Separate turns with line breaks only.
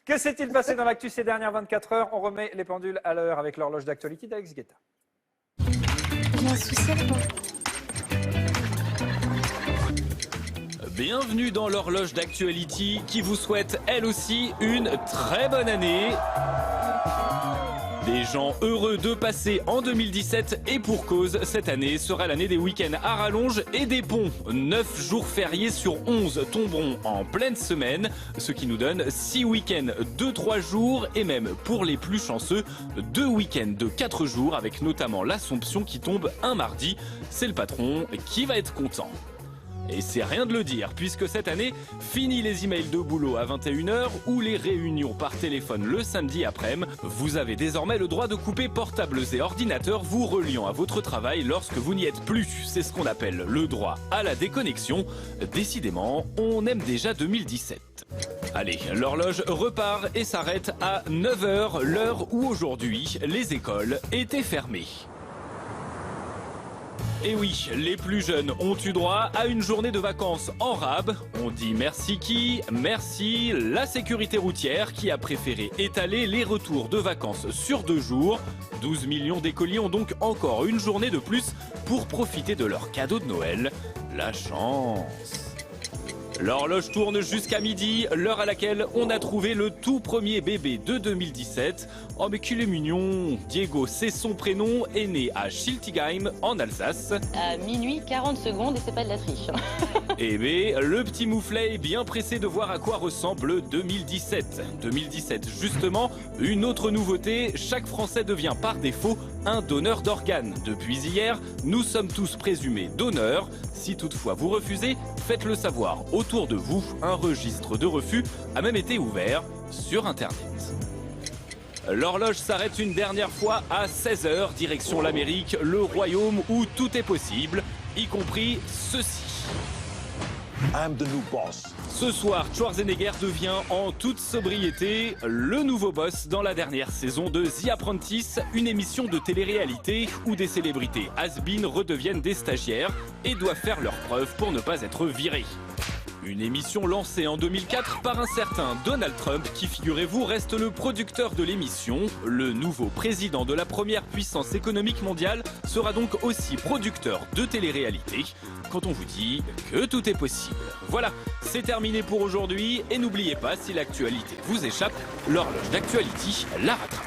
Que s'est-il passé dans l'actu ces dernières 24 heures? On remet les pendules à l'heure avec l'horloge d'actualité d'Alex Guetta.
J'ai un souci avec moi.
Bienvenue dans l'horloge d'Actuality qui vous souhaite elle aussi une très bonne année. Des gens heureux de passer en 2017 et pour cause, cette année sera l'année des week-ends à rallonge et des ponts. 9 jours fériés sur 11 tomberont en pleine semaine, ce qui nous donne 6 week-ends de 3 jours et même pour les plus chanceux, 2 week-ends de 4 jours avec notamment l'Assomption qui tombe un mardi. C'est le patron qui va être content. Et c'est rien de le dire, puisque cette année, fini les emails de boulot à 21 h ou les réunions par téléphone le samedi après-midi. Vous avez désormais le droit de couper portables et ordinateurs vous reliant à votre travail lorsque vous n'y êtes plus. C'est ce qu'on appelle le droit à la déconnexion. Décidément, on aime déjà 2017. Allez, l'horloge repart et s'arrête à 9 h, l'heure où aujourd'hui, les écoles étaient fermées. Et oui, les plus jeunes ont eu droit à une journée de vacances en rab. On dit merci qui? Merci la sécurité routière qui a préféré étaler les retours de vacances sur 2 jours. 12 millions d'écoliers ont donc encore une journée de plus pour profiter de leur cadeau de Noël. La chance! L'horloge tourne jusqu'à midi, l'heure à laquelle on a trouvé le tout premier bébé de 2017. Oh mais qu'il est mignon! Diego, c'est son prénom, est né à Schiltigheim en Alsace.
À minuit 40 secondes et c'est pas de la triche.
Eh bien, le petit mouflet est bien pressé de voir à quoi ressemble 2017. 2017, justement, une autre nouveauté, chaque Français devient par défaut un donneur d'organes. Depuis hier, nous sommes tous présumés donneurs. Si toutefois vous refusez, faites-le savoir autour de vous. Un registre de refus a même été ouvert sur Internet. L'horloge s'arrête une dernière fois à 16 h, direction l'Amérique, le royaume où tout est possible, y compris ceci.
I'm the new boss.
Ce soir, Schwarzenegger devient en toute sobriété le nouveau boss dans la dernière saison de The Apprentice, une émission de télé-réalité où des célébrités has-been redeviennent des stagiaires et doivent faire leurs preuves pour ne pas être virés. Une émission lancée en 2004 par un certain Donald Trump qui, figurez-vous, reste le producteur de l'émission. Le nouveau président de la première puissance économique mondiale sera donc aussi producteur de télé-réalité. Quand on vous dit que tout est possible. Voilà, c'est terminé pour aujourd'hui et n'oubliez pas, si l'actualité vous échappe, l'horloge d'Actuality la rattrape.